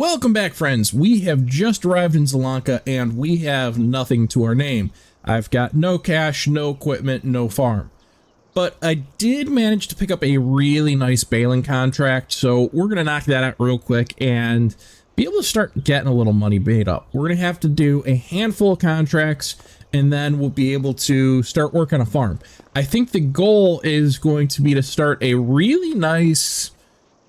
Welcome back, friends. We have just arrived in Zielonka, and we have nothing to our name. I've got no cash, no equipment, no farm. But I did manage to pick up a really nice baling contract, so we're going to knock that out real quick and be able to start getting a little money made up. We're going to have to do a handful of contracts, and then we'll be able to start working on a farm. I think the goal is going to be to start a really nice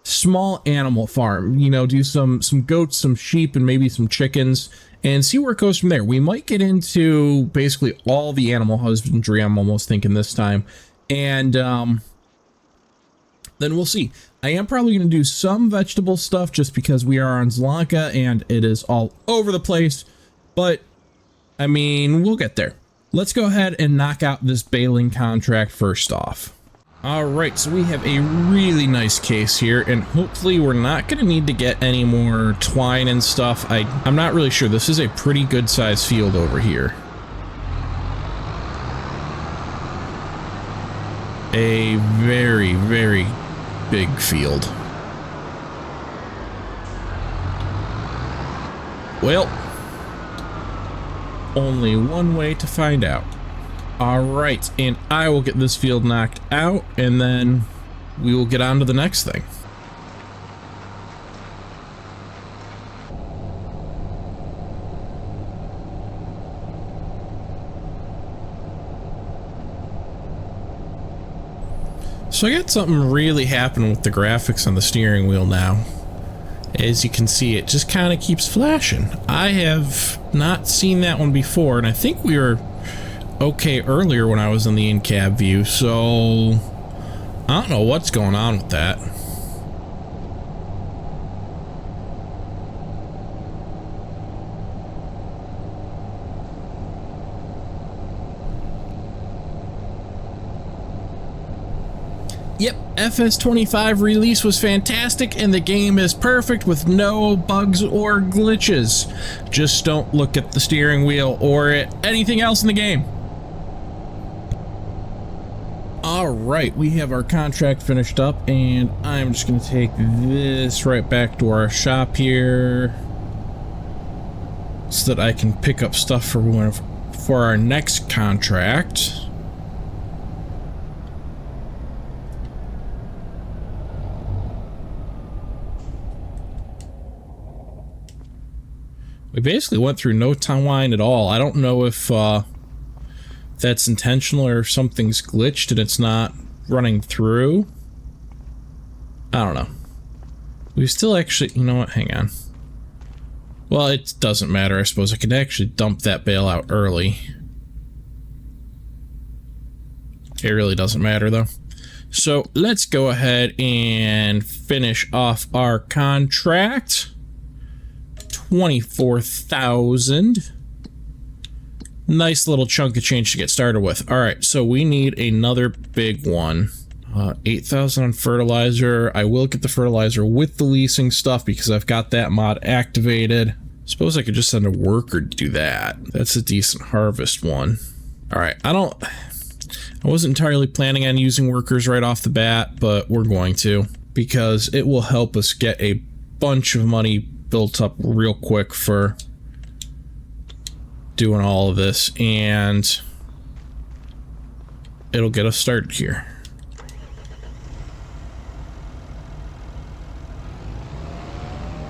small animal farm, you know, do some goats, some sheep, and maybe some chickens, and see where it goes from there. We might get into basically all the animal husbandry, I'm almost thinking this time, and then we'll see. I am probably going to do some vegetable stuff just because we are on Zielonka and it is all over the place, but I mean, we'll get there. Let's go ahead and knock out this baling contract first off. Alright, so we have a really nice case here, and hopefully we're not going to need to get any more twine and stuff. I'm not really sure. This is a pretty good sized field over here. A very, very big field. Well, only one way to find out. Alright, and I will get this field knocked out, and then we will get on to the next thing. So I got something really happening with the graphics on the steering wheel now. As you can see, it just kind of keeps flashing. I have not seen that one before, and I think we were okay earlier when I was in the in-cab view, so I don't know what's going on with that. Yep, FS25 release was fantastic and the game is perfect with no bugs or glitches. Just don't look at the steering wheel or at anything else in the game. Alright, we have our contract finished up, and I'm just going to take this right back to our shop here so that I can pick up stuff for our next contract. We basically went through no twine at all. I don't know if that's intentional or if something's glitched and it's not running through. I don't know. We still actually, you know what, hang on. Well, it doesn't matter, I suppose. I could actually dump that bale out early. It really doesn't matter though. So let's go ahead and finish off our contract. 24,000. Nice little chunk of change to get started with. Alright, so we need another big one. 8,000 on fertilizer. I will get the fertilizer with the leasing stuff because I've got that mod activated. Suppose I could just send a worker to do that. That's a decent harvest one. Alright, I wasn't entirely planning on using workers right off the bat, but we're going to because it will help us get a bunch of money built up real quick for doing all of this, and it'll get us started here.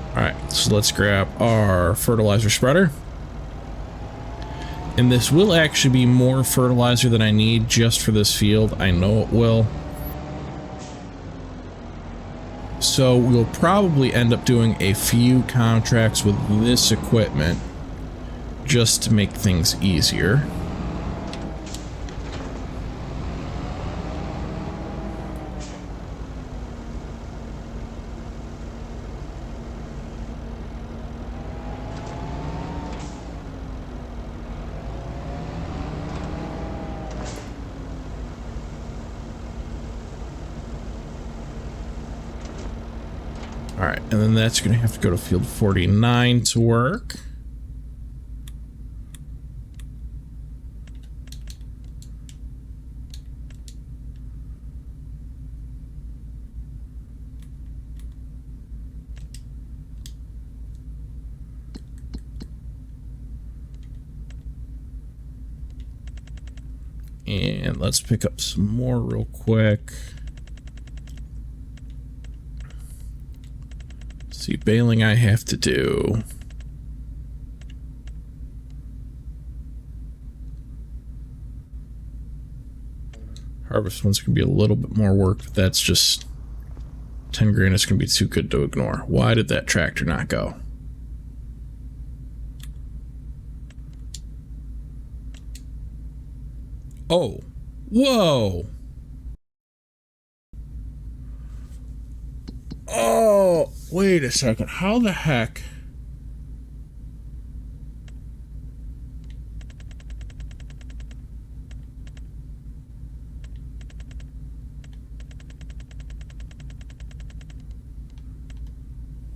Alright, so let's grab our fertilizer spreader. And this will actually be more fertilizer than I need just for this field. I know it will. So we'll probably end up doing a few contracts with this equipment just to make things easier. Alright, and then that's going to have to go to field 49 to work. And let's pick up some more real quick. See, baling I have to do. Harvest one's gonna be a little bit more work, but that's just 10 grand. It's gonna be too good to ignore. Why did that tractor not go? Oh, whoa. Oh, wait a second. How the heck?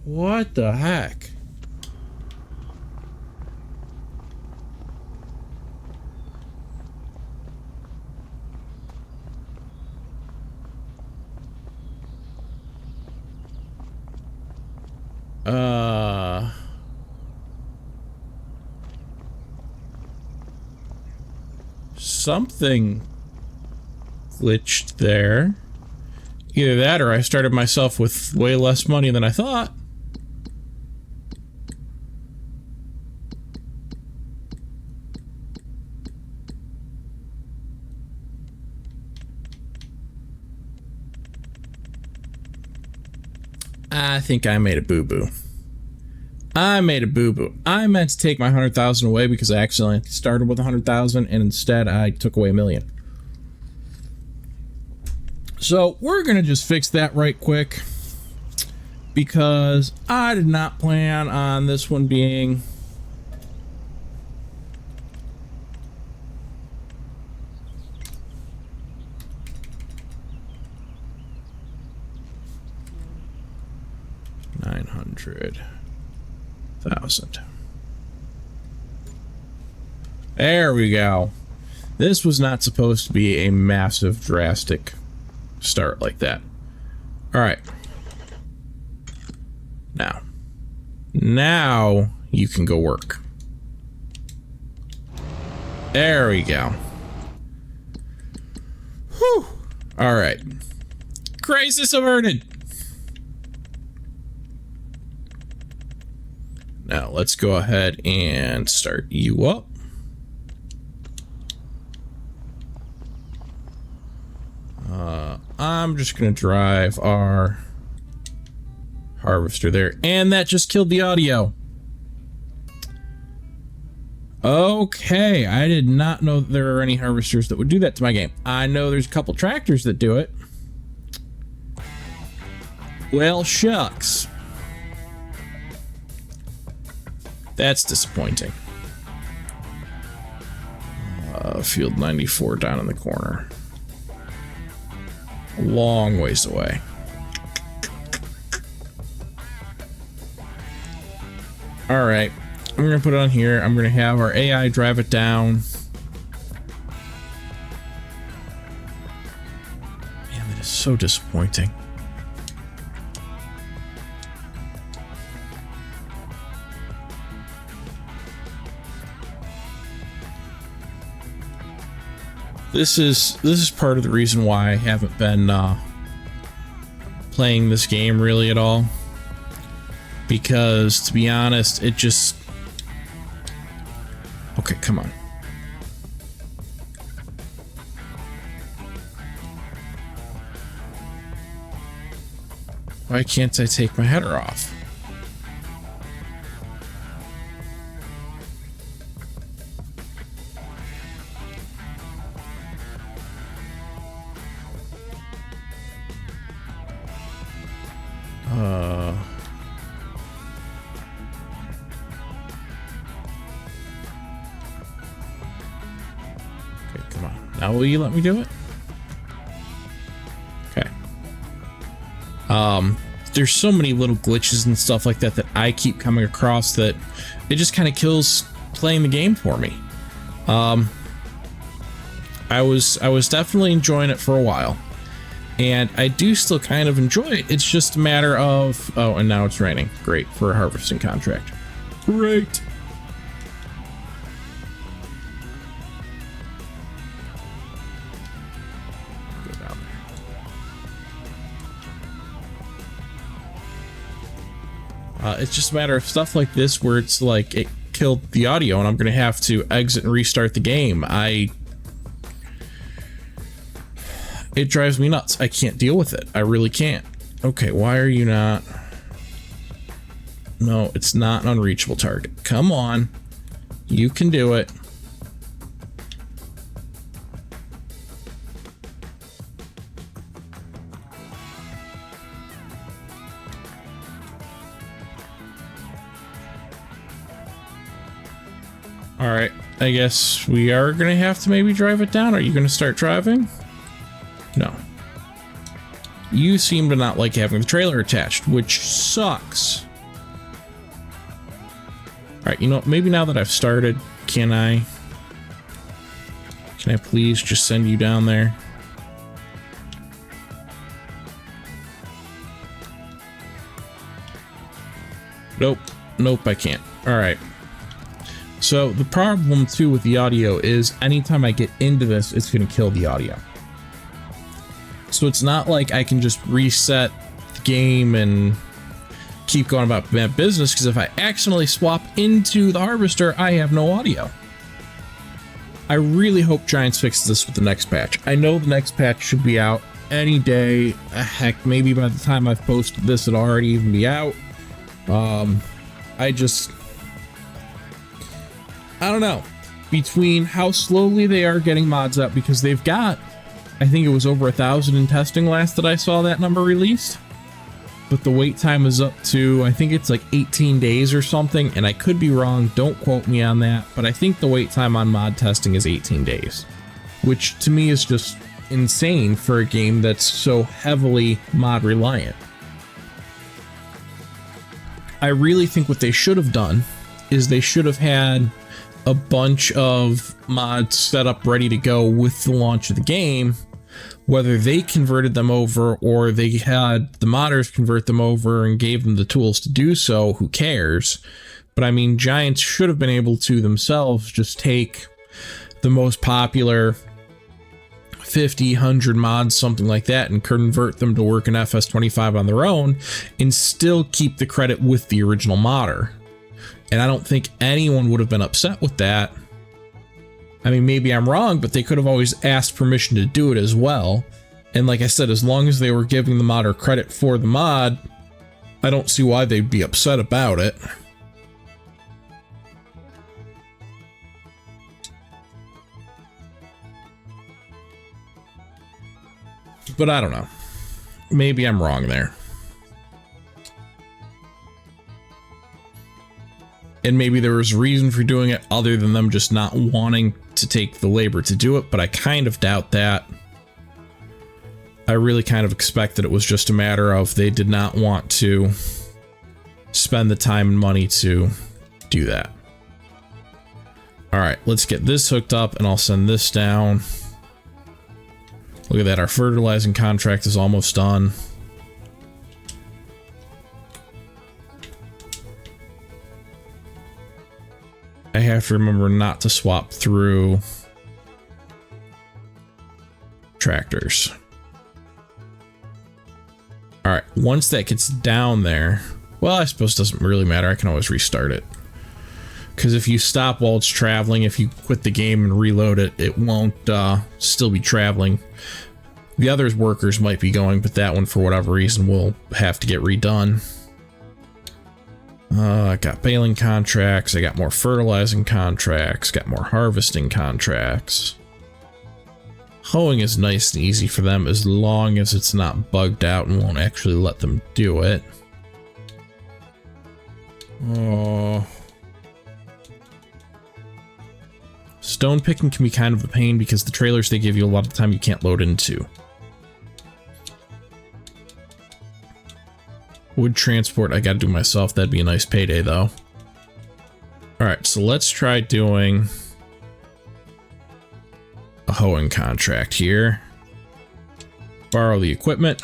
What the heck? Something glitched there. Either that or I started myself with way less money than I thought. I think I made a boo-boo. I made a boo-boo. I meant to take my 100,000 away because I accidentally started with 100,000 and instead I took away 1,000,000. So we're gonna just fix that right quick because I did not plan on this one being $900,000. There we go. This was not supposed to be a massive, drastic start like that. All right. Now you can go work. There we go. Whew. All right. Crisis averted. Now let's go ahead and start you up. I'm just gonna drive our harvester there, and that just killed the audio. Okay, I did not know that there are any harvesters that would do that to my game. I know there's a couple tractors that do it. Well, shucks. That's disappointing. Field 94 down in the corner. A long ways away. All right, I'm gonna put it on here. I'm gonna have our AI drive it down. Man, that is so disappointing. This is part of the reason why I haven't been playing this game really at all. Because, to be honest, it just... Okay, come on. Why can't I take my header off? Okay, come on. Now will you let me do it? Okay. There's so many little glitches and stuff like that that I keep coming across that it just kind of kills playing the game for me. I was definitely enjoying it for a while, and I do still kind of enjoy it. It's just a matter of... Oh, and now it's raining. Great for a harvesting contract. Great. It's just a matter of stuff like this where it's like it killed the audio and I'm going to have to exit and restart the game. It drives me nuts. I can't deal with it. I really can't. Okay, why are you not? No, it's not an unreachable target. Come on. You can do it. All right, I guess we are going to have to maybe drive it down. Are you going to start driving? No. You seem to not like having the trailer attached, which sucks. All right, you know, maybe now that I've started, can I please just send you down there? Nope. Nope, I can't. All right. So the problem too with the audio is anytime I get into this, it's going to kill the audio. So it's not like I can just reset the game and keep going about that business, because if I accidentally swap into the harvester, I have no audio. I really hope Giants fixes this with the next patch. I know the next patch should be out any day. Heck, maybe by the time I've posted this, it'll already even be out. I don't know. Between how slowly they are getting mods up, because they've got, I think it was over 1,000 in testing last that I saw that number released. But the wait time is up to, I think it's like 18 days or something, and I could be wrong, don't quote me on that, but I think the wait time on mod testing is 18 days. Which to me is just insane for a game that's so heavily mod reliant. I really think what they should have done is they should have had a bunch of mods set up ready to go with the launch of the game, whether they converted them over or they had the modders convert them over and gave them the tools to do so, who cares? But I mean, Giants should have been able to themselves just take the most popular 50, 100 mods, something like that, and convert them to work in FS25 on their own and still keep the credit with the original modder. And I don't think anyone would have been upset with that. I mean, maybe I'm wrong, but they could have always asked permission to do it as well. And like I said, as long as they were giving the modder credit for the mod, I don't see why they'd be upset about it. But I don't know. Maybe I'm wrong there. And maybe there was a reason for doing it other than them just not wanting to take the labor to do it, but I kind of doubt that. I really kind of expected it was just a matter of they did not want to spend the time and money to do that. All right, let's get this hooked up and I'll send this down. Look at that, our fertilizing contract is almost done. I have to remember not to swap through tractors. All right, once that gets down there, well, I suppose it doesn't really matter. I can always restart it. Because if you stop while it's traveling, if you quit the game and reload it, it won't still be traveling. The other workers might be going, but that one, for whatever reason, will have to get redone. I got baling contracts, I got more fertilizing contracts, got more harvesting contracts. Hoeing is nice and easy for them as long as it's not bugged out and won't actually let them do it. Oh. Stone picking can be kind of a pain because the trailers they give you a lot of the time you can't load into. Wood transport, I gotta do myself. That'd be a nice payday, though. Alright, so let's try doing a hoeing contract here. Borrow the equipment.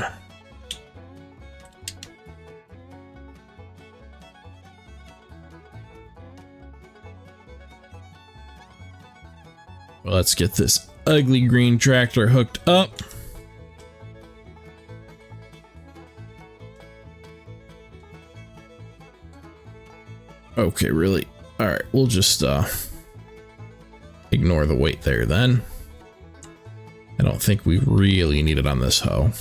Well, let's get this ugly green tractor hooked up. Okay, really? All right, we'll just ignore the weight there then. I don't think we really need it on this hoe.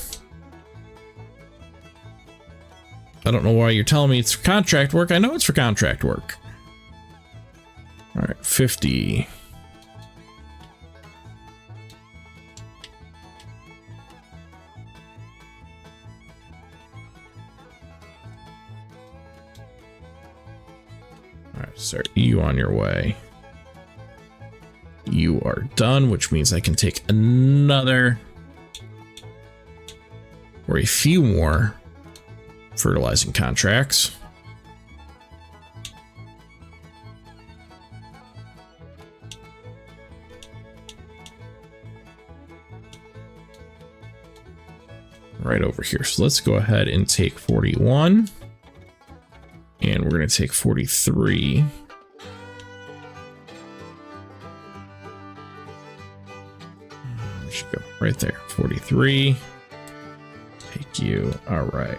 I don't know why you're telling me it's for contract work. I know it's for contract work. All right, 50. All right, start you on your way. You are done, which means I can take another or a few more fertilizing contracts. Right over here. So let's go ahead and take 41. And we're going to take 43. We should go right there. 43. Take you. All right.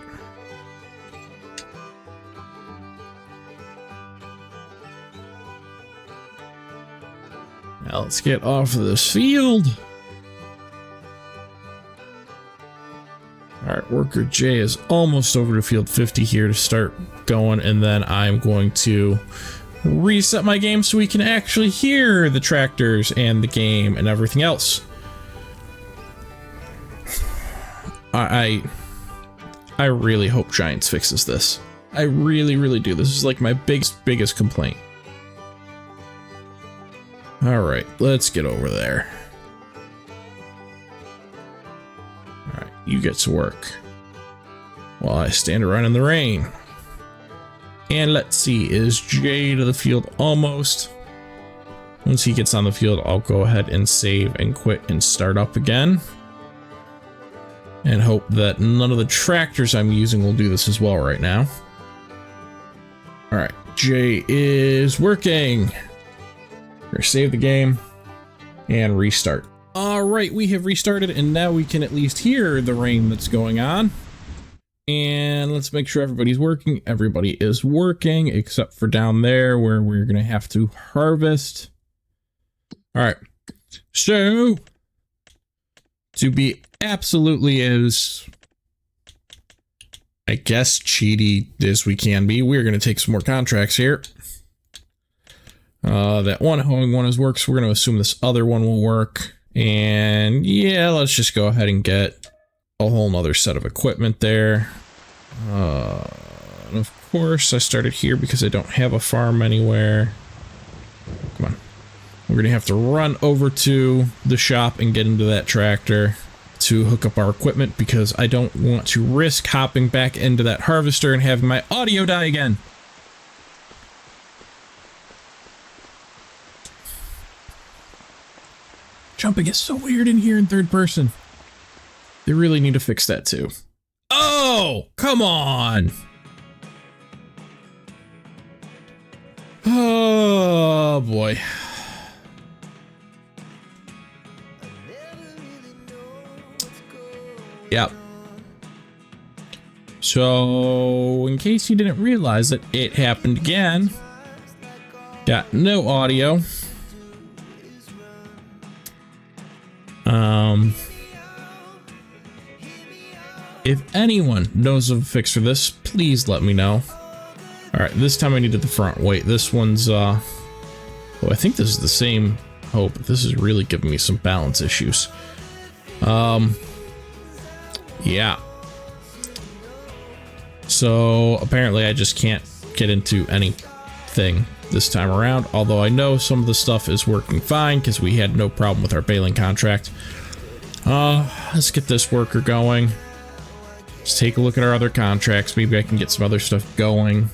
Now let's get off of this field. All right, worker J is almost over to field 50 here to start going, and then I'm going to reset my game so we can actually hear the tractors and the game and everything else. I really hope Giants fixes this. I really, really do. This is like my biggest complaint. All right, let's get over there. All right, you get to work while I stand around in the rain. And let's see, is Jay to the field almost? Once he gets on the field, I'll go ahead and save and quit and start up again. And hope that none of the tractors I'm using will do this as well right now. All right, Jay is working. We're gonna save the game and restart. All right, we have restarted, and now we can at least hear the rain that's going on. And let's make sure everybody's working. Everybody is working except for down there where we're gonna have to harvest. All right, so to be absolutely as, I guess, cheaty as we can be, we're gonna take some more contracts here. That one hoeing one has worked, so we're going to assume this other one will work. And yeah, let's just go ahead and get a whole nother set of equipment there. And of course, I started here because I don't have a farm anywhere. Come on. We're going to have to run over to the shop and get into that tractor to hook up our equipment because I don't want to risk hopping back into that harvester and having my audio die again. Jumping is so weird in here in third person. They really need to fix that too. Oh, come on. Oh boy. Yep. So, in case you didn't realize it, it happened again. Got no audio. If anyone knows of a fix for this, please let me know. Alright, this time I needed the front. Wait, this one's, oh, I think this is the same hope. This is really giving me some balance issues. Yeah. So, apparently I just can't get into anything this time around, although I know some of the stuff is working fine because we had no problem with our baling contract. Let's get this worker going. Let's take a look at our other contracts. Maybe I can get some other stuff going.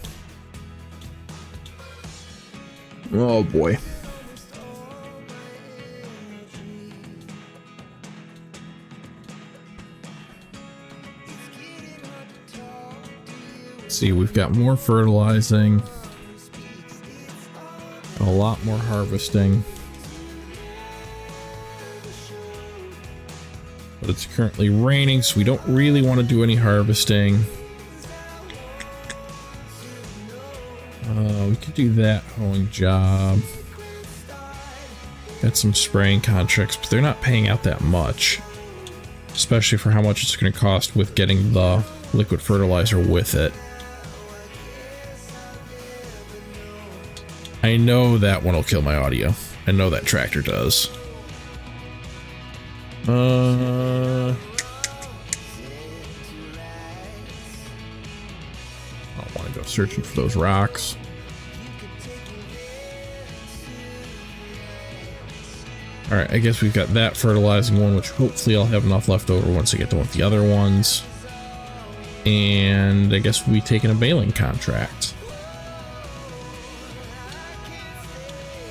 Oh boy. Let's see, we've got more fertilizing. A lot more harvesting. But it's currently raining, so we don't really want to do any harvesting. We could do that hoeing job. Got some spraying contracts, but they're not paying out that much. Especially for how much it's going to cost with getting the liquid fertilizer with it. I know that one will kill my audio. I know that tractor does. I don't want to go searching for those rocks. Alright, I guess we've got that fertilizing one, which hopefully I'll have enough left over once I get done with the other ones. And I guess we'll be taking a baling contract.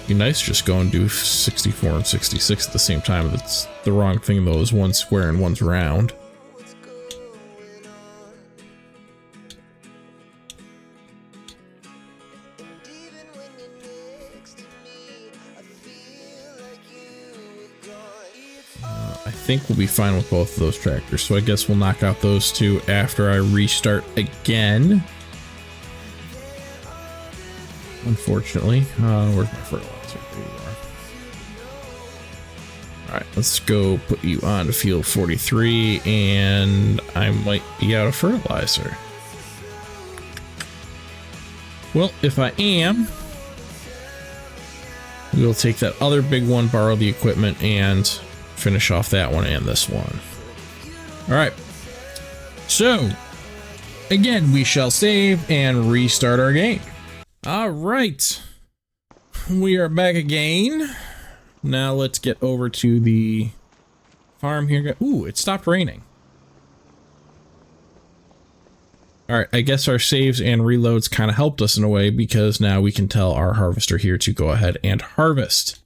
Be nice to just go and do 64 and 66 at the same time. That's the wrong thing though, is one's square and one's round. I think we'll be fine with both of those tractors, so I guess we'll knock out those two after I restart again. Unfortunately, where's my fertilizer? There you are. Alright, let's go put you on to field 43, and I might be out of fertilizer. Well, if I am, we'll take that other big one, borrow the equipment, and finish off that one and this one. Alright, so again, we shall save and restart our game. Alright, we are back again. Now let's get over to the farm here. Ooh, it stopped raining. Alright, I guess our saves and reloads kind of helped us in a way, because now we can tell our harvester here to go ahead and harvest.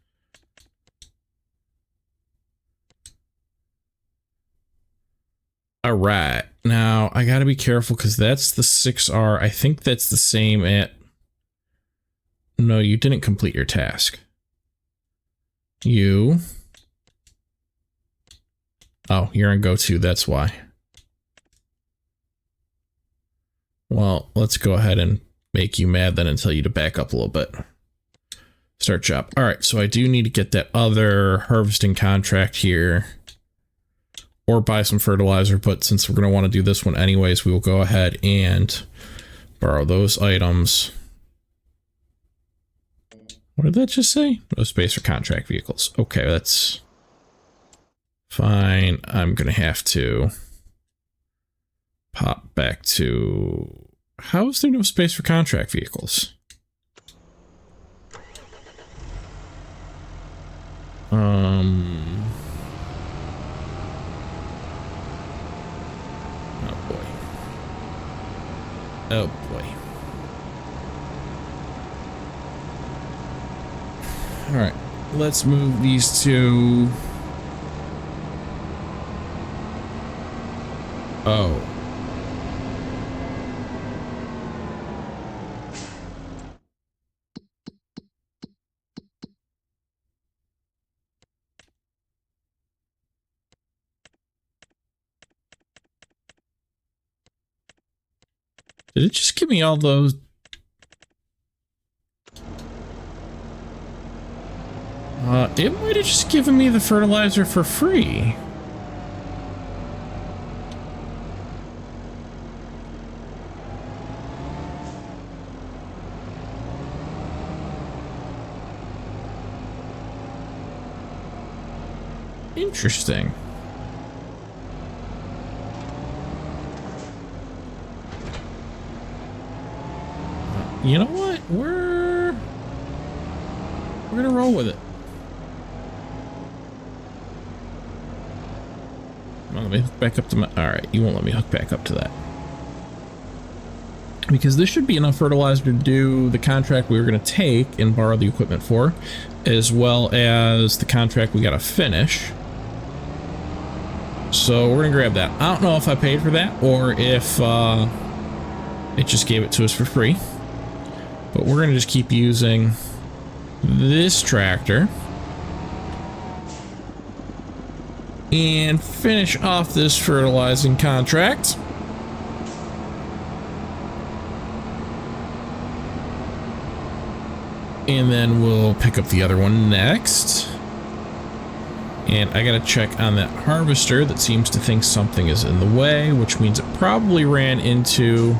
Alright, now I gotta be careful because that's the 6R. I think that's the same at... No, you didn't complete your task. You... Oh, you're in go-to, that's why. Well, let's go ahead and make you mad then and tell you to back up a little bit. Start job. Alright, so I do need to get that other harvesting contract here. Or buy some fertilizer, but since we're going to want to do this one anyways, we will go ahead and borrow those items. What did that just say? No space for contract vehicles. Okay, that's fine. I'm going to have to pop back to... How is there no space for contract vehicles? Oh boy. Alright, let's move these two. Oh. Did it just give me all those? It might have just given me the fertilizer for free. Interesting. You know what? We're gonna roll with it. Well, let me hook back up to my... Alright, you won't let me hook back up to that. Because this should be enough fertilizer to do the contract we were gonna take and borrow the equipment for, as well as the contract we gotta finish. So we're gonna grab that. I don't know if I paid for that or if it just gave it to us for free. But we're gonna just keep using this tractor and finish off this fertilizing contract. And then we'll pick up the other one next. And I gotta check on that harvester that seems to think something is in the way, which means it probably ran into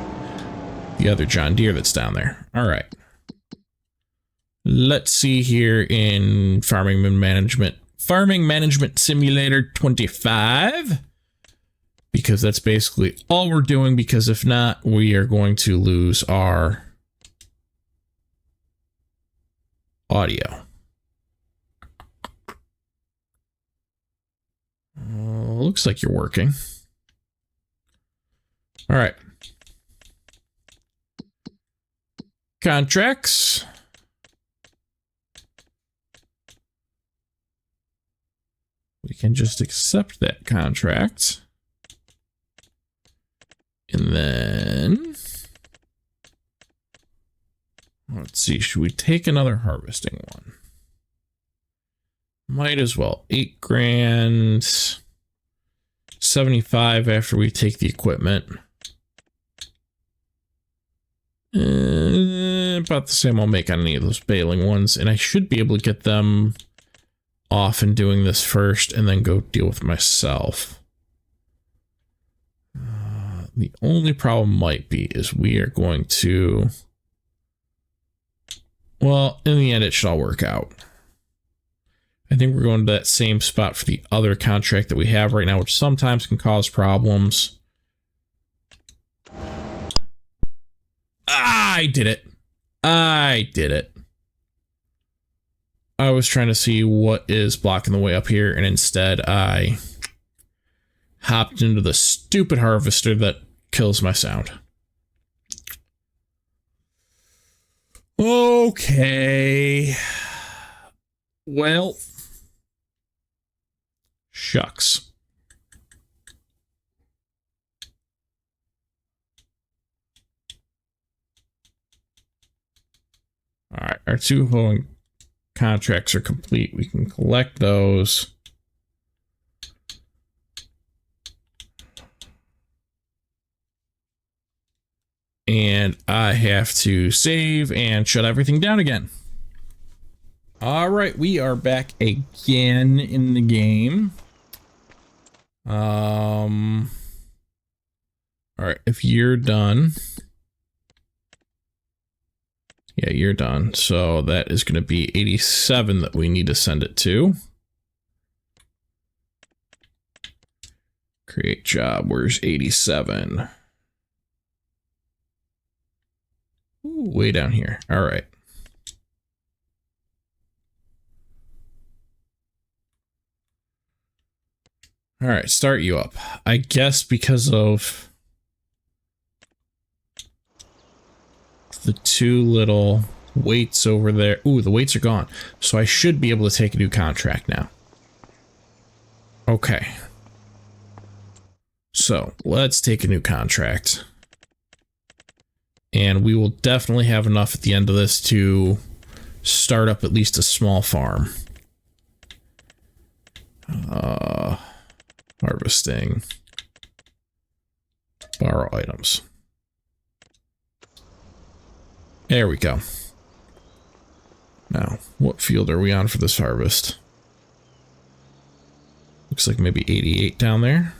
the other John Deere that's down there. All right. Let's see here in Farming Management Simulator 25. Because that's basically all we're doing, because if not, we are going to lose our audio. Looks like you're working. All right. Contracts. We can just accept that contract. And then, let's see, should we take another harvesting one? Might as well. 8 grand, 75 after we take the equipment. About the same I'll make on any of those baling ones, and I should be able to get them off and doing this first and then go deal with myself. The only problem might be is we are going to, well, in the end, it should all work out. I think we're going to that same spot for the other contract that we have right now, which sometimes can cause problems. I did it. I did it. I was trying to see what is blocking the way up here, and instead I hopped into the stupid harvester that kills my sound. Okay. Well, shucks. All right, our 2 hoeing contracts are complete. We can collect those. And I have to save and shut everything down again. All right, we are back again in the game. All right, if you're done. Yeah, you're done. So that is going to be 87 that we need to send it to. Create job. Where's 87? Ooh, way down here. All right. All right, start you up. I guess because of the 2 little weights over there. Ooh, the weights are gone. So I should be able to take a new contract now. Okay. So let's take a new contract. And we will definitely have enough at the end of this to start up at least a small farm. Harvesting. Borrow items. There we go. Now, what field are we on for this harvest? Looks like maybe 88 down there.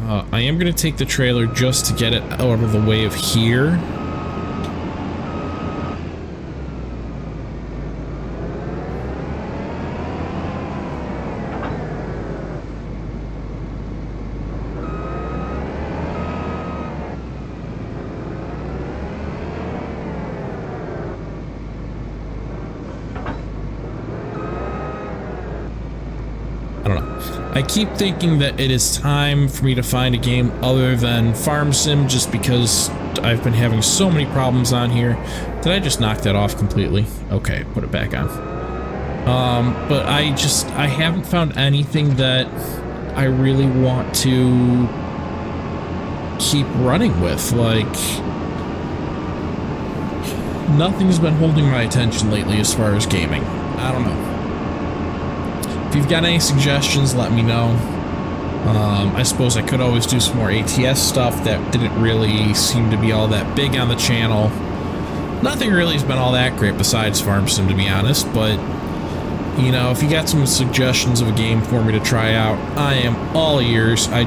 I am going to take the trailer just to get it out of the way of here. I keep thinking that it is time for me to find a game other than Farm Sim just because I've been having so many problems on here. Did I just knock that off completely? Okay, put it back on. But I haven't found anything that I really want to keep running with. Like, nothing's been holding my attention lately as far as gaming. I don't know. If you've got any suggestions, let me know. I suppose I could always do some more ATS stuff that didn't really seem to be all that big on the channel. Nothing really has been all that great besides Farm Sim, to be honest, but, you know, if you got some suggestions of a game for me to try out, I am all ears. I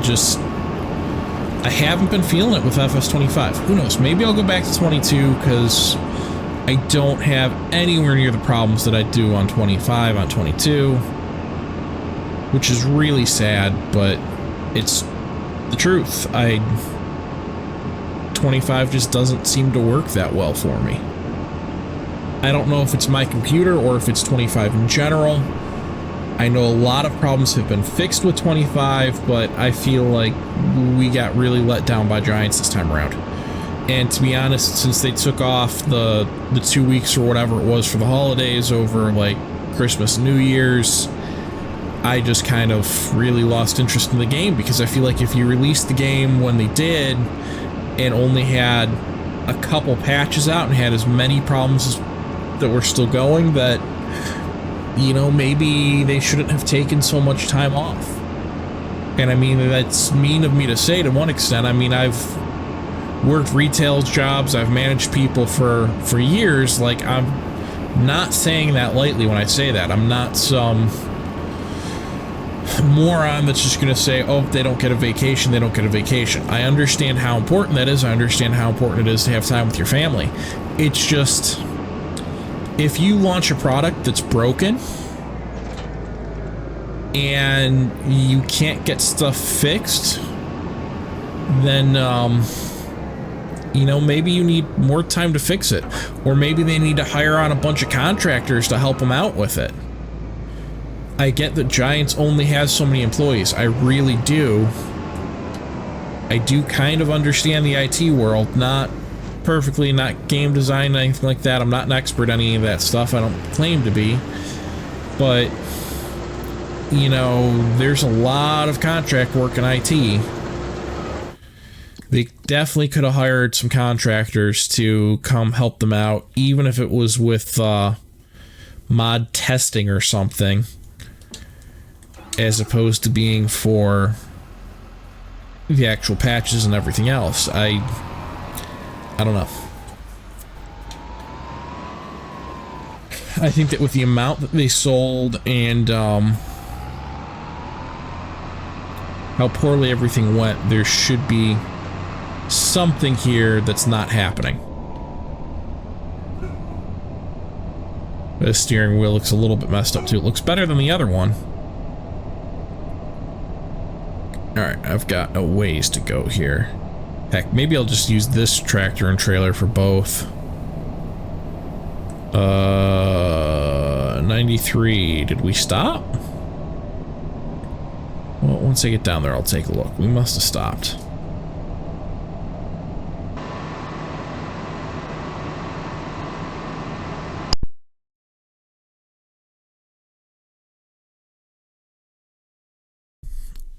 haven't been feeling it with FS25. Who knows? Maybe I'll go back to 22, because I don't have anywhere near the problems that I do on 25, on 22, which is really sad, but it's the truth. 25 just doesn't seem to work that well for me. I don't know if it's my computer or if it's 25 in general. I know a lot of problems have been fixed with 25, but I feel like we got really let down by Giants this time around. And to be honest, since they took off the 2 weeks or whatever it was for the holidays over like Christmas and New Year's, I just kind of really lost interest in the game, because I feel like if you released the game when they did and only had a couple patches out and had as many problems that were still going, that, you know, maybe they shouldn't have taken so much time off. And I mean, that's mean of me to say to one extent. I mean, I've worked retail jobs, I've managed people for years. Like, I'm not saying that lightly when I say that. I'm not some moron that's just gonna say, oh, they don't get a vacation, they don't get a vacation. I understand how important that is. I understand how important it is to have time with your family. It's just, if you launch a product that's broken and you can't get stuff fixed, then you know, maybe you need more time to fix it, or maybe they need to hire on a bunch of contractors to help them out with it. I get that Giants only has so many employees. I really do. I do kind of understand the IT world, not perfectly, not game design, anything like that. I'm not an expert at any of that stuff. I don't claim to be. But, you know, there's a lot of contract work in IT. They definitely could have hired some contractors to come help them out, even if it was with mod testing or something, as opposed to being for the actual patches and everything else. I don't know. I think that with the amount that they sold and how poorly everything went, there should be something here that's not happening. The steering wheel looks a little bit messed up too. It looks better than the other one. Alright, I've got a ways to go here. Heck, maybe I'll just use this tractor and trailer for both. 93. Did we stop? Well, once I get down there, I'll take a look. We must have stopped.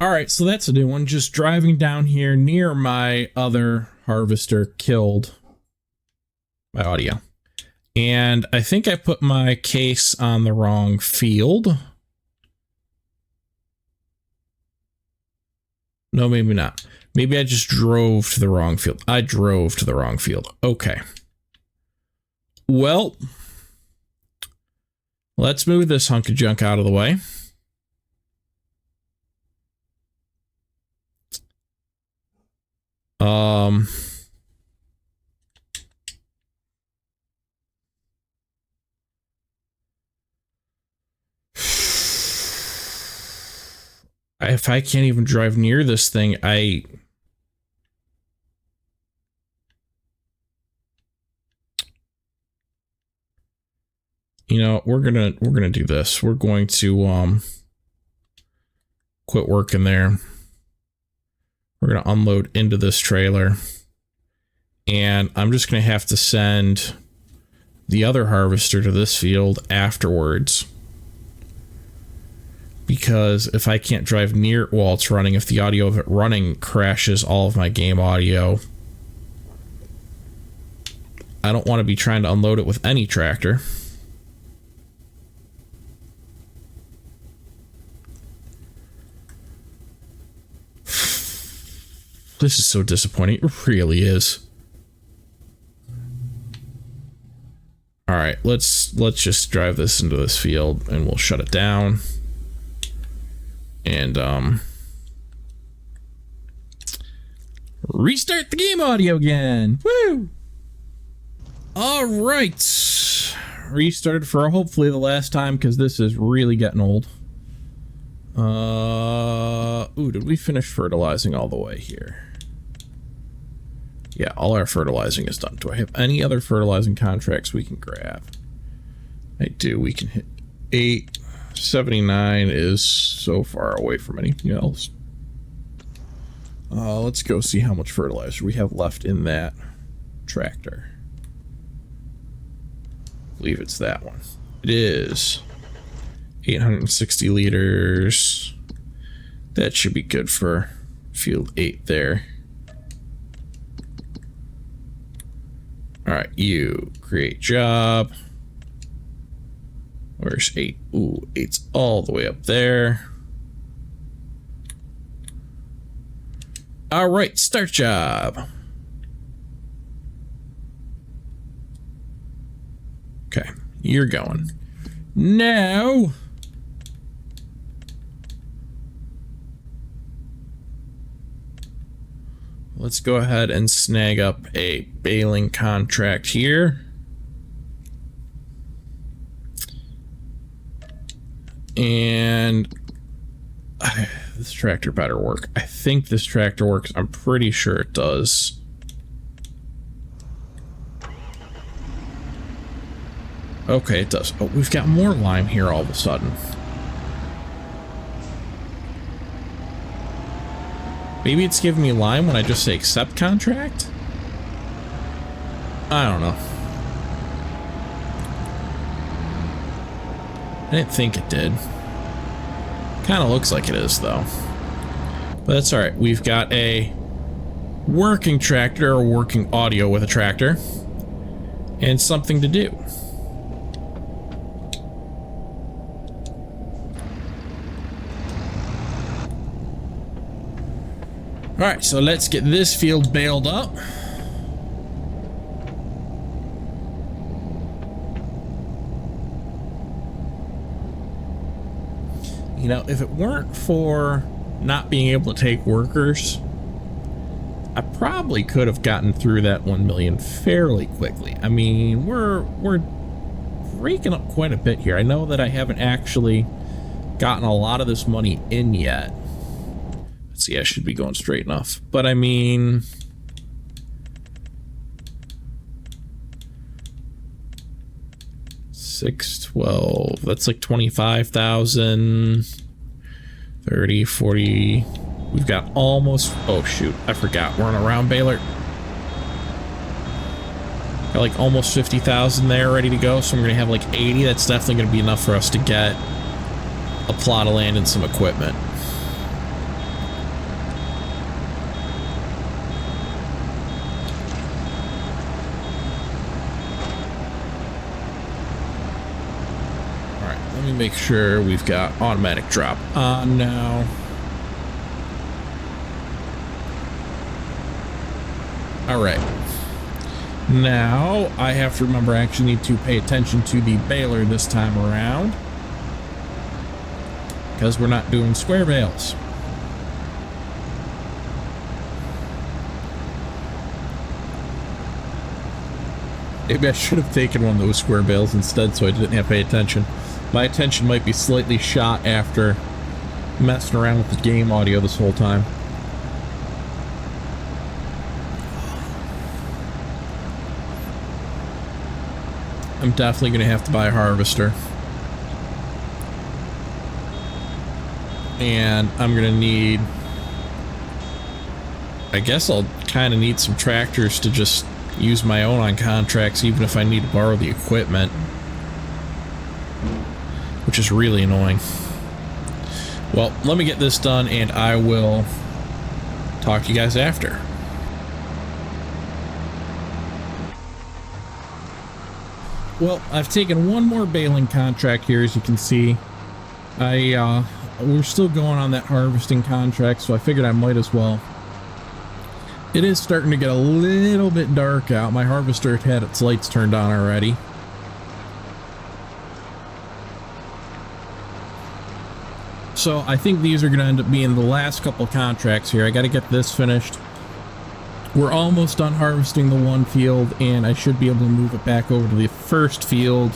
Alright, so that's a new one. Just driving down here near my other harvester killed my audio. And I think I put my case on the wrong field. No, maybe not. Maybe I just drove to the wrong field. I drove to the wrong field. Okay. Well, let's move this hunk of junk out of the way. If I can't even drive near this thing, you know, we're gonna do this. We're going to quit working there. We're gonna unload into this trailer, and I'm just gonna have to send the other harvester to this field afterwards. Because if I can't drive near it while it's running, if the audio of it running crashes all of my game audio, I don't want to be trying to unload it with any tractor. This is so disappointing. It really is. All right, let's just drive this into this field and we'll shut it down. And restart the game audio again. Woo! All right. Restarted for hopefully the last time because this is really getting old. Ooh, did we finish fertilizing all the way here? Yeah, all our fertilizing is done. Do I have any other fertilizing contracts we can grab? I do. We can hit 8. 79 is so far away from anything else. Let's go see how much fertilizer we have left in that tractor. I believe it's that one. It is 860 liters. That should be good for field 8 there. All right, you create job. Where's 8? Ooh, 8's all the way up there. All right, start job. Okay, you're going. Now, let's go ahead and snag up a baling contract here. And this tractor better work. I think this tractor works. I'm pretty sure it does. Okay, it does. Oh, we've got more lime here all of a sudden. Maybe it's giving me lime when I just say accept contract? I don't know. I didn't think it did. Kind of looks like it is, though. But that's alright. We've got a working tractor, or working audio with a tractor, and something to do. Alright, so let's get this field baled up. You know, if it weren't for not being able to take workers, I probably could have gotten through that 1 million fairly quickly. I mean, we're raking up quite a bit here. I know that I haven't actually gotten a lot of this money in yet. Let's see, I should be going straight enough. But I mean, $612, that's like 25,000, 30, 40. We've got almost, oh shoot, I forgot, we're on a round baler. Got like almost 50,000 there ready to go, so I'm gonna have like 80. That's definitely gonna be enough for us to get a plot of land and some equipment. Let me make sure we've got automatic drop on now. All right. Now I have to remember I actually need to pay attention to the baler this time around, because we're not doing square bales. Maybe I should have taken one of those square bales instead so I didn't have to pay attention. My attention might be slightly shot after messing around with the game audio this whole time. I'm definitely going to have to buy a harvester. And I'm going to need... I guess I'll kind of need some tractors to just use my own on contracts, even if I need to borrow the equipment. Which is really annoying. Well, let me get this done and I will talk to you guys after. Well, I've taken one more baling contract here, as you can see. We're still going on that harvesting contract, so I figured I might as well It is starting to get a little bit dark out. My harvester had its lights turned on already. So I think these are going to end up being the last couple contracts here. I got to get this finished. We're almost done harvesting the one field, and I should be able to move it back over to the first field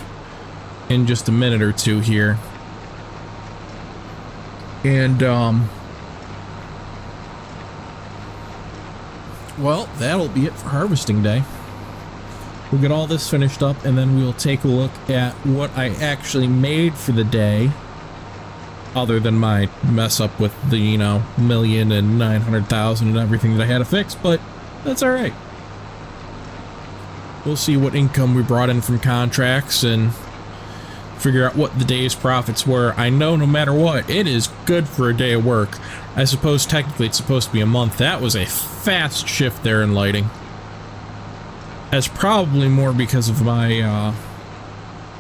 in just a minute or two here. And, well, that'll be it for harvesting day. We'll get all this finished up, and then we'll take a look at what I actually made for the day, other than my mess up with the, you know, 1,900,000 and everything that I had to fix, but that's all right. We'll see what income we brought in from contracts and figure out what the day's profits were. I know no matter what, it is good for a day of work. I suppose technically it's supposed to be a month. That was a fast shift there in lighting. That's probably more because of my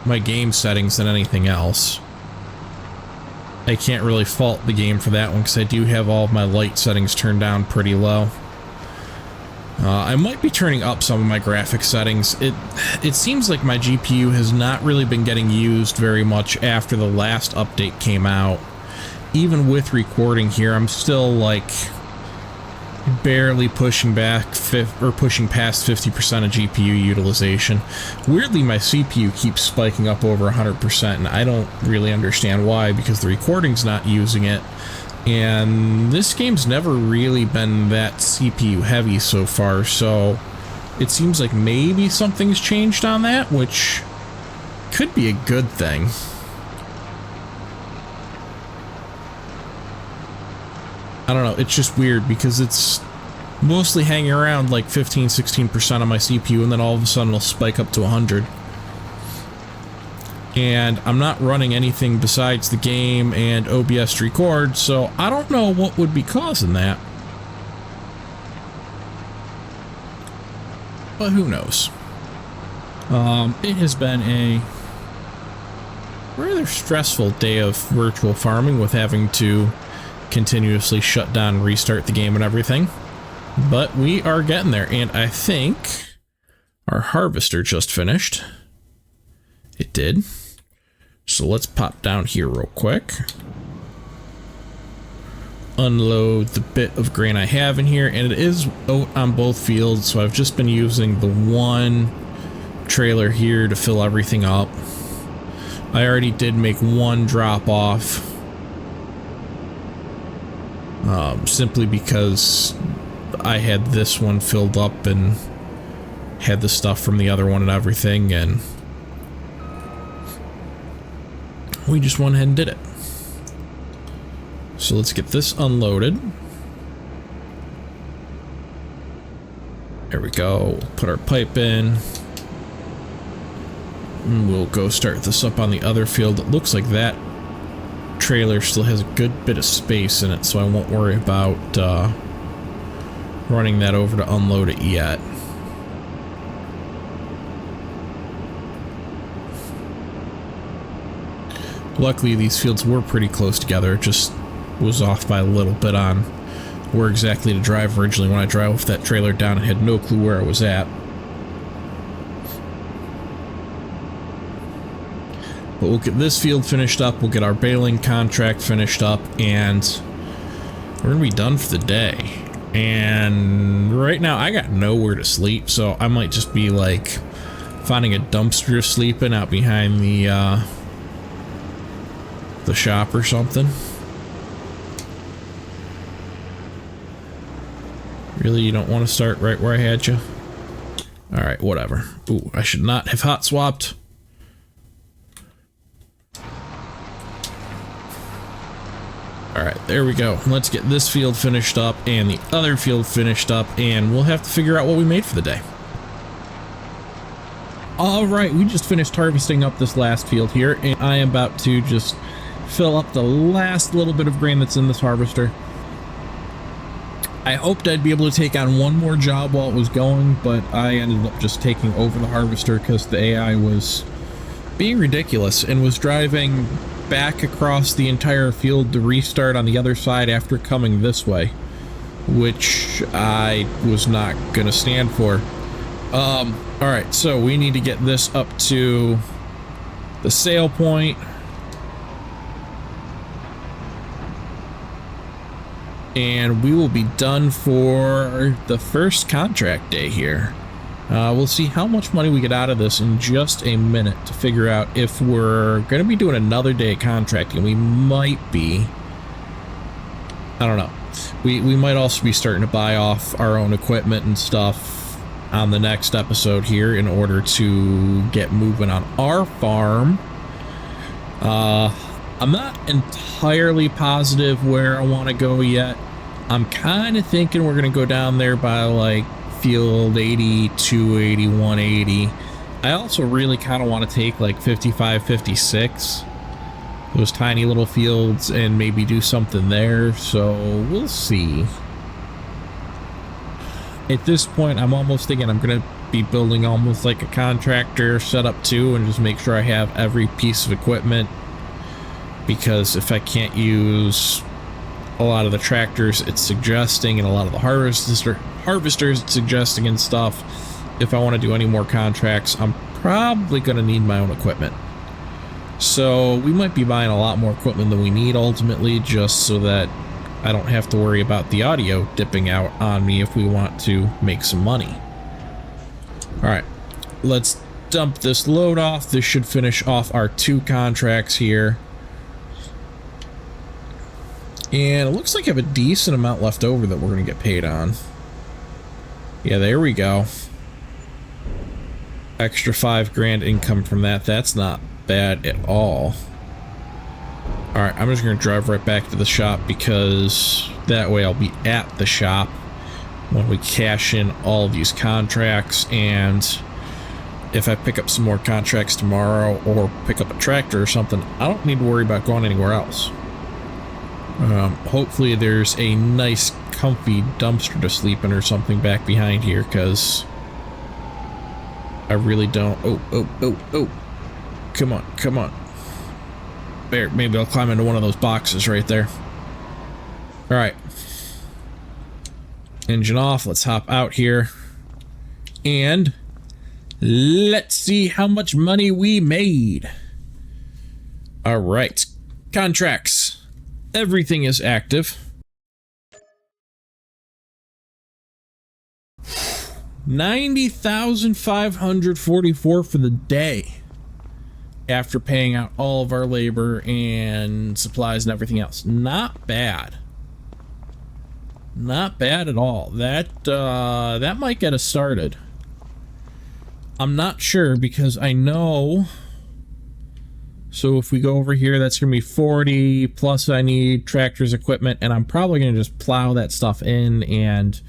my game settings than anything else. I can't really fault the game for that one because I do have all of my light settings turned down pretty low. I might be turning up some of my graphics settings. It seems like my GPU has not really been getting used very much after the last update came out. Even with recording here, I'm still like barely pushing back pushing past 50% of GPU utilization. Weirdly, my CPU keeps spiking up over 100%, and I don't really understand why, because the recording's not using it. And this game's never really been that CPU heavy so far, so it seems like maybe something's changed on that, which could be a good thing. I don't know, it's just weird because it's mostly hanging around like 15-16% on my CPU, and then all of a sudden it'll spike up to 100. And I'm not running anything besides the game and OBS to record, so I don't know what would be causing that. But who knows? It has been a rather stressful day of virtual farming with having to continuously shut down and restart the game and everything. But we are getting there, and I think our harvester just finished. It did. So let's pop down here real quick. Unload the bit of grain I have in here, and it is oat on both fields, so I've just been using the one trailer here to fill everything up. I already did make one drop off. Simply because I had this one filled up and had the stuff from the other one and everything, and we just went ahead and did it. So let's get this unloaded. There we go. Put our pipe in. And we'll go start this up on the other field. It looks like that trailer still has a good bit of space in it, so I won't worry about running that over to unload it yet. Luckily, these fields were pretty close together. It just was off by a little bit on where exactly to drive originally. When I drove that trailer down, I had no clue where I was at. But we'll get this field finished up, we'll get our baling contract finished up, and we're gonna be done for the day. And right now, I got nowhere to sleep, so I might just be like finding a dumpster to sleep in out behind the shop or something. Really, you don't want to start right where I had you? Alright, whatever. Ooh, I should not have hot swapped. Alright, there we go. Let's get this field finished up and the other field finished up, and we'll have to figure out what we made for the day. Alright, we just finished harvesting up this last field here, and I am about to just fill up the last little bit of grain that's in this harvester. I hoped I'd be able to take on one more job while it was going, but I ended up just taking over the harvester because the AI was being ridiculous and was driving back across the entire field to restart on the other side after coming this way. which I was not gonna stand for. All right, so we need to get this up to the sale point. And we will be done for the first contract day here. We'll see how much money we get out of this in just a minute to figure out if we're going to be doing another day of contracting. We might be. I don't know. We might also be starting to buy off our own equipment and stuff on the next episode here in order to get moving on our farm. I'm not entirely positive where I want to go yet. I'm kind of thinking we're going to go down there by like field 80, 280, 180. I also really kind of want to take like 55, 56, those tiny little fields, and maybe do something there. So we'll see. At this point, I'm almost thinking I'm going to be building almost like a contractor setup too, and just make sure I have every piece of equipment. Because if I can't use a lot of the tractors it's suggesting and a lot of the harvesters it's suggesting and stuff, if I want to do any more contracts, I'm probably going to need my own equipment. So we might be buying a lot more equipment than we need ultimately, just so that I don't have to worry about the audio dipping out on me if we want to make some money. Alright, let's dump this load off. This should finish off our 2 contracts here. And it looks like I have a decent amount left over that we're going to get paid on. Yeah, there we go. Extra 5 grand income from that. That's not bad at all. Alright, I'm just going to drive right back to the shop because that way I'll be at the shop when we cash in all these contracts. And if I pick up some more contracts tomorrow or pick up a tractor or something, I don't need to worry about going anywhere else. Hopefully there's a nice comfy dumpster to sleep in or something back behind here, because I really don't. Oh, come on. There, maybe I'll climb into one of those boxes right there. All right, engine off. Let's hop out here and let's see how much money we made. All right, contracts. Everything is active. 90,544 for the day after paying out all of our labor and supplies and everything else. Not bad. Not bad at all. That might get us started. I'm not sure because I know. So if we go over here, that's going to be 40, plus I need tractors, equipment, and I'm probably going to just plow that stuff in and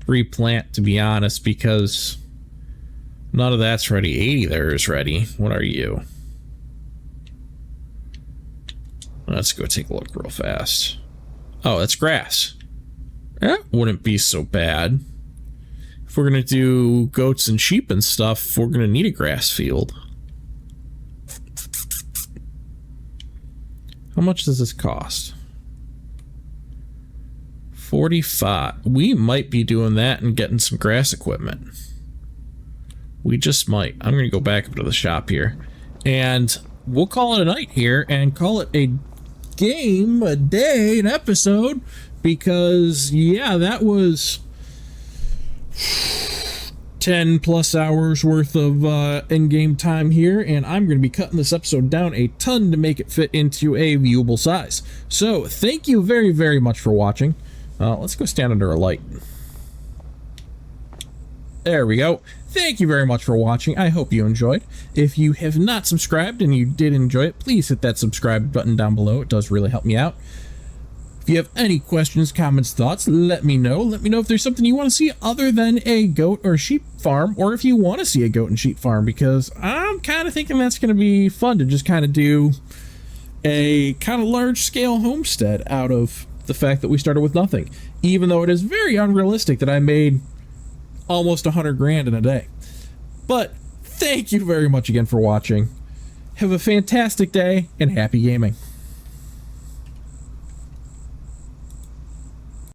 replant, to be honest, because none of that's ready. 80 there is ready. What are you? Let's go take a look real fast. Oh, that's grass. That wouldn't be so bad. If we're going to do goats and sheep and stuff, we're going to need a grass field. How much does this cost? 45. We might be doing that and getting some grass equipment. We just might. I'm going to go back up to the shop here. And we'll call it a night here and call it a game, a day, an episode. Because, yeah, that was 10 plus hours worth of in-game time here, and I'm going to be cutting this episode down a ton to make it fit into a viewable size. So thank you very, very much for watching. Let's go stand under a light. There we go. Thank you very much for watching. I hope you enjoyed. If you have not subscribed and you did enjoy it, please hit that subscribe button down below. It does really help me out. If you have any questions, comments, thoughts, let me know. Let me know if there's something you want to see other than a goat or sheep farm, or if you want to see a goat and sheep farm, because I'm kind of thinking that's going to be fun to just kind of do a kind of large-scale homestead out of the fact that we started with nothing, even though it is very unrealistic that I made almost 100 grand in a day. But thank you very much again for watching. Have a fantastic day and happy gaming.